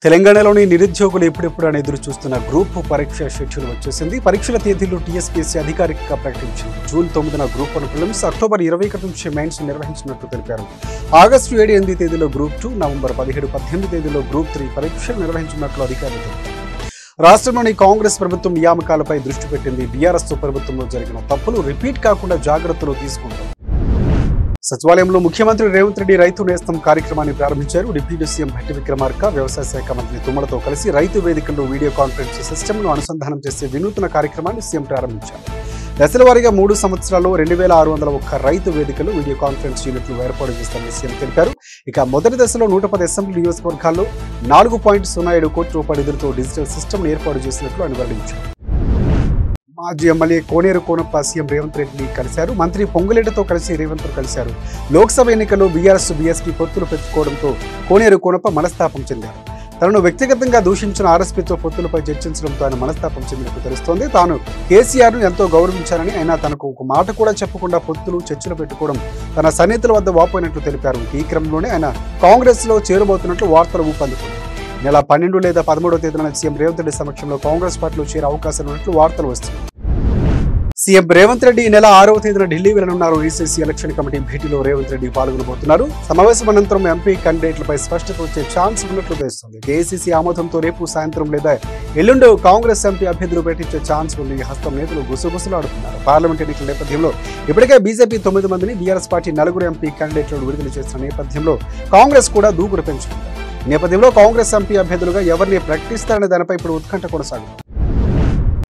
తెలంగాణలోని నిరుద్యోగులు ఎప్పుడెప్పుడు అని ఎదురు చూస్తున్న గ్రూప్ పరీక్ష షెడ్యూల్ వచ్చేసింది. పరీక్షల తేదీలు టీఎస్పీఎస్సీ అధికారికంగా ప్రకటించింది. జూన్ 9న గ్రూప్ 1 ప్రిలిమ్స్, అక్టోబర్ 21 నుంచి మెయిన్స్ నిర్వహించినట్టు తెలిపారు. ఆగస్టు 7-8 తేదీలో గ్రూప్ 2, నవంబర్ 17-18 తేదీలో గ్రూప్ 3 పరీక్షలు నిర్వహించినట్లు అధికారులు తెలిపారు. రాష్ట్రంలోని కాంగ్రెస్ ప్రభుత్వం నియామకాలపై దృష్టి పెట్టింది. బీఆర్ఎస్ ప్రభుత్వంలో జరిగిన తప్పులు రిపీట్ కాకుండా జాగ్రత్తలు తీసుకుంటారు. సచివాలయంలో ముఖ్యమంత్రి రేవంత్ రెడ్డి రైతు నేస్తం కార్యక్రమాన్ని ప్రారంభించారు. డిప్యూటీ సీఎం భట్టి విక్రమార్క, వ్యవసాయ శాఖ మంత్రి తుమ్మలతో కలిసి రైతు వేదికల్లో వీడియో కాన్ఫరెన్స్ సిస్టమ్ను అనుసంధానం చేసే వినూత్న కార్యక్రమాన్ని సీఎం ప్రారంభించారు. దశల వారీగా 3 సంవత్సరాల్లో 2601 రైతు వేదికలు వీడియో కాన్ఫరెన్స్ యూనిట్లు ఏర్పాటు చేస్తామని సీఎం తెలిపారు. ఇక మొదటి దశలో 110 అసెంబ్లీ నియోజకవర్గాల్లో 4.07 కోట్ల రూపాయల నిధులతో డిజిటల్ సిస్టమ్ ఏర్పాటు చేసినట్లు ఆయన వెల్లడించారు. మాజీ ఎమ్మెల్యే కోనేరు కోనప్ప సీఎం రేవంత్ రెడ్డిని కలిశారు. మంత్రి పొంగులేటితో కలిసి రేవంత్ కలిశారు. లోక్సభ ఎన్నికల్లో బీఆర్ఎస్ బీఎస్పీ పొత్తులు పెట్టుకోవడంతో కోనేరు కోనప్ప మనస్తాపం చెందారు. తనను వ్యక్తిగతంగా దూషించిన ఆర్ఎస్పీతో పొత్తులపై చర్చించడంతో ఆయన మనస్తాపం చెందినట్టు తెలుస్తోంది. తాను కేసీఆర్ను ఎంతో గౌరవించారని, అయినా తనకు ఒక మాట కూడా చెప్పకుండా పొత్తులు చర్చలు పెట్టుకోవడం తన సన్నిహితుల వద్ద వాపోయినట్లు తెలిపారు. ఈ క్రమంలోనే ఆయన కాంగ్రెస్ లో చేరబోతున్నట్లు వార్తలు ఊపందుకున్నాయి. నెల 12 లేదా 13వ తేదీన సీఎం రేవంత్ రెడ్డి సమక్షంలో కాంగ్రెస్ పార్టీలో చేరే అవకాశం ఉన్నట్లు వార్తలు వస్తున్నాయి. సీఎం రేవంత్ రెడ్డి ఈ నెల 6వ తేదీన ఢిల్లీ వెళ్లనున్నారు. ఈసీసీ ఎలక్షన్ కమిటీ భేటీలో రేవంత్ రెడ్డి పాల్గొనబోతున్నారు. సమావేశం అనంతరం ఎంపీ క్యాండిడేట్లపై స్పష్టత వచ్చే ఛాన్స్ ఉన్నట్లు తెలుస్తోంది. ఏఐసీసీ ఆమోదంతో రేపు సాయంత్రం లేదా ఎల్లుండి కాంగ్రెస్ ఎంపీ అభ్యర్థులు పెట్టించే ఛాన్స్ ఉంది. హస్తం నేతలు గుసగుసలాడుతున్నారు. పార్లమెంట్ ఎన్నికల నేపథ్యంలో ఇప్పటికే బీజేపీ 9 మందిని, బీఆర్ఎస్ పార్టీ 4 ఎంపీ క్యాండిడేట్లను విడుదల చేసిన నేపథ్యంలో కాంగ్రెస్ కూడా దూకుడు పెంచుకుంది. ఈ నేపథ్యంలో కాంగ్రెస్ ఎంపీ అభ్యర్థులుగా ఎవరిని ప్రకటిస్తారనే దానిపై ఇప్పుడు ఉత్కంఠ కొనసాగుతుంది.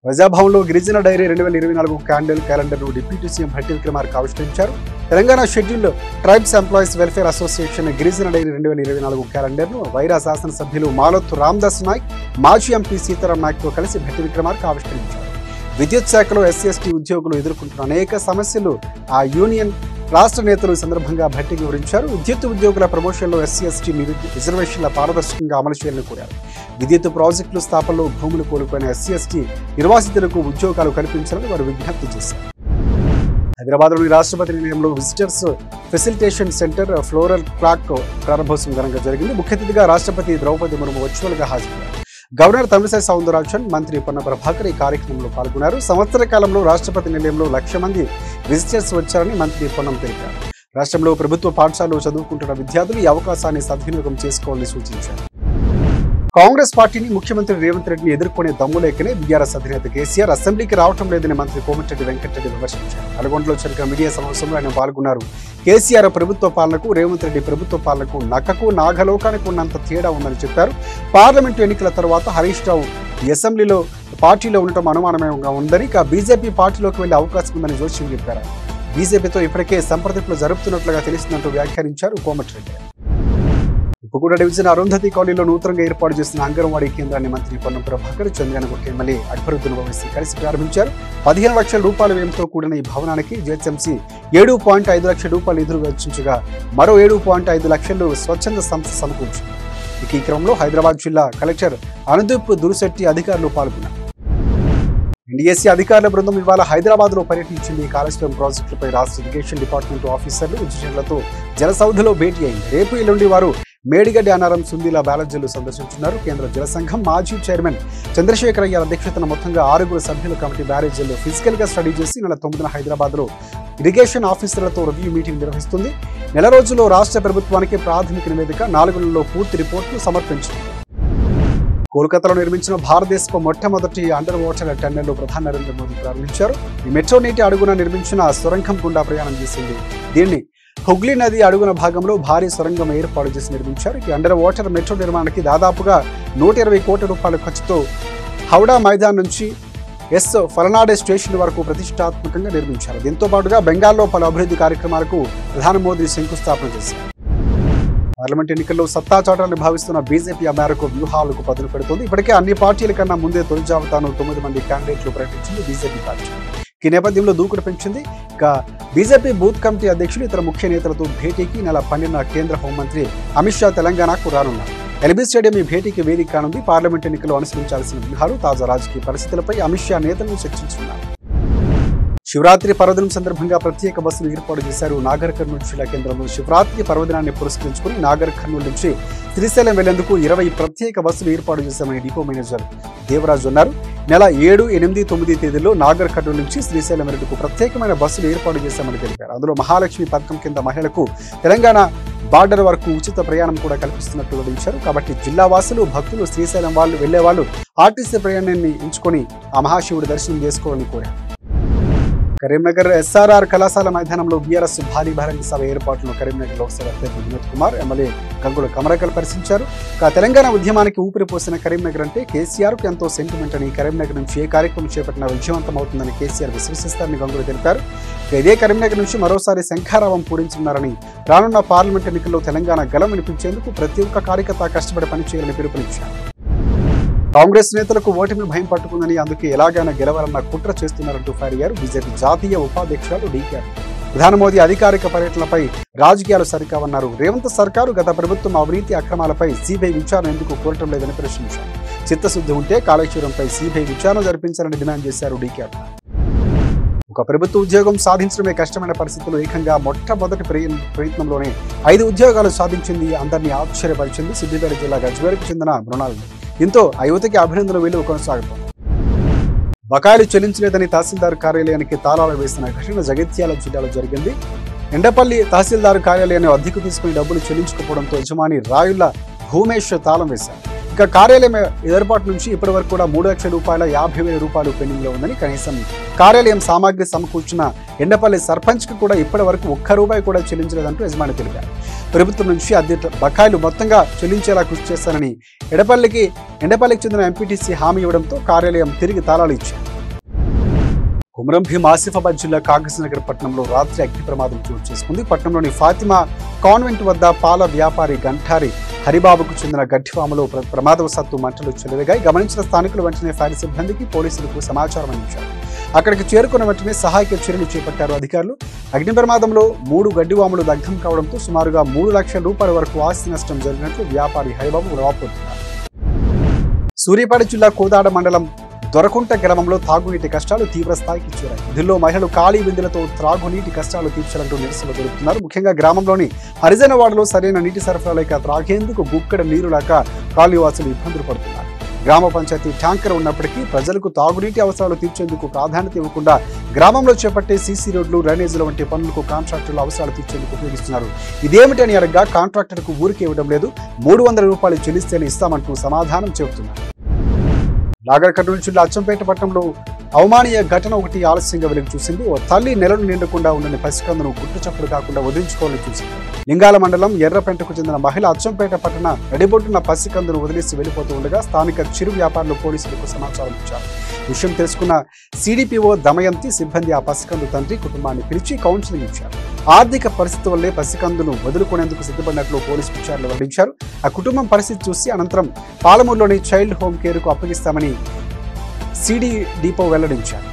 ప్రజాభవన్లో గిరిజన డైరీ 2024 క్యాలెండర్ను డిప్యూటీ సీఎం భట్టి విక్రమార్క ఆవిష్కరించారు. Telangana scheduled tribes employees welfare association గిరిజన డైరీ 2024 క్యాలెండర్ను వైరా శాసనసభ్యులు మాలొత్తు రామదాస్ నాయక్, మాజీ ఎంపీ సీతారాం నాయక్తో కలిసి భట్టి విక్రమార్క ఆవిష్కరించారు. విద్యుత్ శాఖలో ఎస్సీ/ఎస్టీ ఉద్యోగులు ఎదుర్కొంటున్న అనేక సమస్యలు ఆ యూనియన్ రాష్ట్ర నేతలు ఈ సందర్భంగా భట్టికి వివరించారు. విద్యుత్ ఉద్యోగుల ప్రమోషన్లో ఎస్సీ/ఎస్టీ రిజర్వేషన్ల పారదర్శకంగా అమలు చేయాలని కోరారు. విద్యుత్ ప్రాజెక్టుల స్థాపనలో భూములు కోల్పోయిన ఎస్సీ/ఎస్టీ నిర్వాసితులకు ఉద్యోగాలు కల్పించాలని వారు విజ్ఞప్తి చేశారు. హైదరాబాద్లోని రాష్ట్రపతి నిలయంలో visitors facilitation centre floral clock ప్రారంభోత్సవం ఘనంగా జరిగింది. ముఖ్య అతిథిగా రాష్ట్రపతి ద్రౌపది ముర్ము వర్చువల్ గా హాజరయ్యారు. గవర్నర్ తమిళిసై సౌందరరాజన్, మంత్రి పొన్న ప్రభాకర్ ఈ కార్యక్రమంలో పాల్గొన్నారు. సంవత్సర కాలంలో రాష్ట్రపతి నిలయంలో 1,00,000 మంది విజిటర్స్ వచ్చారని మంత్రి పొన్నం తెలిపారు. రాష్ట్రంలో ప్రభుత్వ పాఠశాలలో చదువుకుంటున్న విద్యార్థులు ఈ అవకాశాన్ని సద్వినియోగం చేసుకోవాలని సూచించారు. కాంగ్రెస్ పార్టీని ముఖ్యమంత్రి రేవంత్ రెడ్డిని ఎదుర్కొనే దమ్ములేకనే బీఆర్ఎస్ అధినేత కేసీఆర్ అసెంబ్లీకి రావటం లేదని మంత్రి కోమటిరెడ్డి వెంకటరెడ్డి విమర్శించారు. నల్గొండలో జరిగిన మీడియా సమావేశంలో ఆయన పాల్గొన్నారు. కేసీఆర్ ప్రభుత్వ పాలనకు, రేవంత్ రెడ్డి ప్రభుత్వ పాలనకు నక్కకు నాగలోకానికి ఉన్నంత తేడా ఉందని చెప్పారు. పార్లమెంటు ఎన్నికల తర్వాత హరీష్ రావు అసెంబ్లీలో పార్టీలో ఉండటం అనుమానమేగా ఉందని, ఇక బీజేపీ పార్టీలోకి వెళ్లే అవకాశం ఉందని జోస్యం చెప్పారు. బీజేపీతో ఇప్పటికే సంప్రదింపులు జరుపుతున్నట్లుగా తెలిసిందంటూ వ్యాఖ్యానించారు కోమటిరెడ్డి. ఉప్పుగూడ డివిజన్ అరుంధతి కాలనీలో నూతనంగా ఏర్పాటు చేసిన అంగన్వాడీ కేంద్రాన్ని మంత్రి పొన్న ప్రభాకర్, చంద్రయానగుట్ట ఎమ్మెల్యే అక్బరుద్దీన్ ఓవైసీ కలిసి ప్రారంభించారు. 15 లక్షల రూపాయల వ్యయంతో కూడిన ఈ భవనానికి జీహెచ్ఎంసీ 7.5 లక్షల రూపాయల నిధులు వెచ్చించగా మరో 7.5 లక్షలు స్వచ్ఛంద సంస్థ సమకూర్చింది. ఈ క్రమంలో హైదరాబాద్ జిల్లా కలెక్టర్ అనుదీప్ దురుశెట్టి అధికారులు పాల్గొన్నారు. ఎన్డీఎస్సీ అధికారుల బృందం ఇవాళ హైదరాబాద్ లో పర్యటించింది. కాళేశ్వరం ప్రాజెక్టులపై రాష్ట్ర ఇరిగేషన్ డిపార్ట్మెంట్ ఆఫీసర్లు, ఇంజనీర్లతో జలసౌధలో భేటీ అయింది. రేపు ఎల్లుండి వారు మేడిగడ్డి అన్నారం, సుందీల బ్యాలెన్స్లు సందర్శించున్నారు. కేంద్ర జల సంఘం మాజీ చైర్మన్ చంద్రశేఖరయ్య అధ్యక్షతన మొత్తంగా 6 సభ్యుల కమిటీ బ్యారేజీల్లో ఫిజికల్ గా స్టడీ చేసి నెల 9న హైదరాబాద్ లో ఇరిగేషన్ ఆఫీసర్లతో రివ్యూ మీటింగ్ నిర్వహిస్తుంది. నెల రోజుల్లో రాష్ట్ర ప్రభుత్వానికి ప్రాథమిక నివేదిక, 4 నెలల్లో పూర్తి రిపోర్టును సమర్పించింది. కోల్కతాలో నిర్మించిన భారతదేశపు మొట్టమొదటి అండర్ వాటర్ టన్నెల్ ప్రధాని నరేంద్ర మోదీ ప్రారంభించారు. ఈ మెట్రో నీటి అడుగున నిర్మించిన సొరంగం గుండా ప్రయాణం చేసింది. దీన్ని హుగ్లీ నది అడుగున భాగంలో భారీ సొరంగం ఏర్పాటు చేసి నిర్మించారు. ఈ అండర్ వాటర్ మెట్రో నిర్మాణానికి దాదాపుగా 120 కోట్ల రూపాయల ఖర్చుతో హౌడా మైదాన్ నుంచి ఎస్ ఫలనాడే స్టేషన్ వరకు ప్రతిష్టాత్మకంగా నిర్మించారు. దీంతో పాటుగా బెంగాల్లో పలు అభివృద్ధి కార్యక్రమాలకు ప్రధాని మోదీ శంకుస్థాపన చేశారు. పార్లమెంట్ ఎన్నికల్లో సత్తా చాటాలని భావిస్తున్న బీజేపీ ఆ మేరకు వ్యూహాలకు పదును పెడుతోంది. ఇప్పటికే అన్ని పార్టీల కన్నా ముందే తొలి జాబితాను 9 మంది క్యాండిడేట్లు ప్రకటించింది బీజేపీ పార్టీ. ఈ నేపథ్యంలో దూకుడు పెంచింది. ఇక బీజేపీ బూత్ కమిటీ అధ్యక్షులు, ఇతర ముఖ్య నేతలతో భేటీకి నెల 12న కేంద్ర హోంమంత్రి అమిత్ షా తెలంగాణకు రానున్నారు. ఎల్బీ స్టేడియం ఈ భేటీకి వేదిక కానుంది. పార్లమెంట్ ఎన్నికల్లో అనుసరించాల్సిన వ్యూహాలు, తాజా రాజకీయ పరిస్థితులపై అమిత్ షా నేతలను చర్చించున్నారు. శివరాత్రి పర్వదినం సందర్భంగా ప్రత్యేక బస్సులు ఏర్పాటు చేశారు. నాగర్ కర్నూలు జిల్లా కేంద్రంలో శివరాత్రి పర్వదినాన్ని పురస్కరించుకుని నాగర్ కర్నూలు నుంచి శ్రీశైలం వెళ్లేందుకు 20 ప్రత్యేక బస్సులు ఏర్పాటు చేశామని డిపో మేనేజర్ దేవరాజు అన్నారు. నెల 7, 8, 9 తేదీల్లో నాగర్ కర్నూలు నుంచి శ్రీశైలం వెళ్లేందుకు ప్రత్యేకమైన బస్సులు ఏర్పాటు చేశామని తెలిపారు. అందులో మహాలక్ష్మి పథకం కింద మహిళలకు తెలంగాణ బార్డర్ వరకు ఉచిత ప్రయాణం కూడా కల్పిస్తున్నట్టు వివరించారు. కాబట్టి జిల్లా వాసులు, భక్తులు శ్రీశైలం వెళ్లే వాళ్ళు ఆర్టీసీ ప్రయాణాన్ని ఎంచుకొని ఆ మహాశివుడి దర్శనం చేసుకోవాలని కోరారు. కరీంనగర్ ఎస్ఆర్ఆర్ కళాశాల మైదానంలో బీఆర్ఎస్ భారీ బహిరంగ సభ ఏర్పాట్లను కరీంనగర్ లోక్సభ అభ్యర్థి వినోద్ కుమార్, ఎమ్మెల్యే గంగుల కమరకల్ పరిశీలించారు. తెలంగాణ ఉద్యమానికి ఊపిరి పోసిన కరీంనగర్ అంటే కేసీఆర్కు ఎంతో సెంటిమెంట్ అని, కరీంనగర్ నుంచి ఏ కార్యక్రమం చేపట్టినా విజయవంతమవుతుందని కేసీఆర్ విశ్వసిస్తారని గంగులు తెలిపారు. ఇదే కరీంనగర్ నుంచి మరోసారి శంఖారావం పూరించున్నారని, రానున్న పార్లమెంట్ ఎన్నికల్లో తెలంగాణ గలం వినిపించేందుకు ప్రతి ఒక్క కార్యకర్త కష్టపడి పనిచేయాలని పిలుపునిచ్చారు. కాంగ్రెస్ నేతలకు ఓటమి భయం పట్టుకుందని, అందుకే ఎలాగైనా గెలవాలన్న కుట్ర చేస్తున్నారంటూ ఫైర్ అయ్యారు బీజేపీ జాతీయ ఉపాధ్యక్షురాలు డీకే. ప్రధాని మోదీ అధికారిక పర్యటనపై రాజకీయాలు సరికావన్నారు. రేవంత్ సర్కారు గత ప్రభుత్వం అవినీతి అక్రమాలపై సిబిఐ విచారణ ఎందుకు కోరటం లేదని ప్రశ్నించారు. చిత్తశుద్ధి ఉంటే కాళేశ్వరంపై సిబిఐ విచారణ జరిపించాలని డిమాండ్ చేశారు డీకే. ఒక ప్రభుత్వ ఉద్యోగం సాధించడమే కష్టమైన పరిస్థితుల్లో ఏకంగా మొట్టమొదటి ప్రయత్నంలోనే 5 ఉద్యోగాలు సాధించింది. అందరినీ ఆశ్చర్యపరిచింది సిద్దిపేట జిల్లా గజ్వేల్కు చెందిన మృణాలిని. దీంతో ఆ యువతకి అభినందన వేలువ కొనసాగుతోంది. బకాయిలు చెల్లించలేదని తహసీల్దార్ కార్యాలయానికి తాళాలు వేసిన ఘటన జగిత్యాల జిల్లాలో జరిగింది. ఎండపల్లి తహసీల్దార్ కార్యాలయాన్ని అద్దెకు తీసుకుని డబ్బులు చెల్లించకపోవడంతో యజమాని రాయుళ్ల భూమేష్ తాళం వేశారు. ఇక కార్యాలయం ఏర్పాటు నుంచి ఇప్పటి వరకు కూడా 3 లక్షల రూపాయల 50,000 రూపాయలు పెండింగ్ లో ఉందని, కనీసం కార్యాలయం సామాగ్రి సమకూర్చిన ఎండపల్లి సర్పంచ్ కి కూడా ఇప్పటి వరకు ₹1 కూడా చెల్లించలేదంటూ యజమాని తెలిపారు. ప్రభుత్వం నుంచి అద్దె బకాయిలు మొత్తంగా చెల్లించేలా కృషి చేస్తానని ఎండపల్లికి చెందిన ఎంపీటీసీ హామీ ఇవ్వడంతో కార్యాలయం తిరిగి తాళాలు ఇచ్చారు. కుమరం భీం ఆసిఫాబాద్ జిల్లా కాగజ్నగర్ పట్టణంలో రాత్రి అగ్ని ప్రమాదం చోటు చేసుకుంది. పట్టణంలోని ఫాతిమా కాన్వెంట్ వద్ద పాల వ్యాపారి గంఠారి హరిబాబుకు చెందిన గడ్డిఫాములో ప్రమాదవశాత్తు మంటలు చెలరేగాయి. గమనించిన స్థానికులు వెంటనే ఫైర్ సిబ్బందికి, పోలీసులకు సమాచారం అందించారు. అక్కడికి చేరుకున్న వెంటనే సహాయక చర్యలు చేపట్టారు అధికారులు. అగ్ని ప్రమాదంలో 3 గడ్డివాములు దగ్ధం కావడంతో సుమారుగా 3 లక్షల రూపాయల వరకు ఆస్తి నష్టం జరిగినట్లు వ్యాపారి హరిబాబు వాపోతున్నారు. సూర్యాపేట జిల్లా కోదాడ మండలం దొరకుంట గ్రామంలో తాగునీటి కష్టాలు తీవ్ర స్థాయికి చేరాయి. దీనిలో మహిళలు ఖాళీ బిందెలతో త్రాగునీటి కష్టాలు తీర్చాలంటూ నిరసనలు జరుపుతున్నారు. ముఖ్యంగా గ్రామంలోని హరిజన వార్డులో సరైన నీటి సరఫరా లేక త్రాగేందుకు గుక్కడ నీరు లేక కాలనీవాసులు ఇబ్బందులు పడుతున్నారు. గ్రామ పంచాయతీ ట్యాంకర్ ఉన్నప్పటికీ ప్రజలకు తాగునీటి అవసరాలు తీర్చేందుకు ప్రాధాన్యత ఇవ్వకుండా గ్రామంలో చేపట్టే సీసీ రోడ్లు, డ్రైనేజీల వంటి పనులకు కాంట్రాక్టర్లు అవసరాలు తీర్చేందుకు ఉపయోగిస్తున్నారు. ఇదేమిటని అడగ్గా కాంట్రాక్టర్కు ఊరికే ఇవ్వడం లేదు, ₹300 చెల్లిస్తేనే ఇస్తామంటూ సమాధానం చెబుతున్నారు. నాగర్ కర్నూలు జిల్లా అచ్చంపేట పట్టణంలో అవమానీయ ఘటన ఒకటి ఆలస్యంగా వెలుగు చూసింది. ఓ తల్లి నెలలు నిండకుండా ఉన్న పసికందును గుట్టు చప్పుడు కాకుండా వదిలించుకోవాలని చూసింది. లింగాల మండలం ఎర్రపెంటకు చెందిన మహిళ అచ్చంపేట పట్టణ నడిబొడ్డున పసికందును వదిలేసి వెళ్లిపోతూ ఉండగా స్థానిక చిరు వ్యాపారులు పోలీసులకు సమాచారం ఇచ్చారు. విషయం తెలుసుకున్న సిడిపిఓ దమయంతి సిబ్బంది ఆ పసికందు తండ్రి కుటుంబాన్ని పిలిచి కౌన్సిలింగ్ ఇచ్చారు. ఆర్థిక పరిస్థితి వల్లే పసికందును వదులుకునేందుకు సిద్ధపడినట్లు పోలీసు విచారణలో వెల్లడించారు. ఆ కుటుంబం పరిస్థితి చూసి అనంతరం పాలమూరులోని చైల్డ్ హోమ్ కేర్కు అప్పగిస్తామని సిడి డిపో వెల్లడించారు.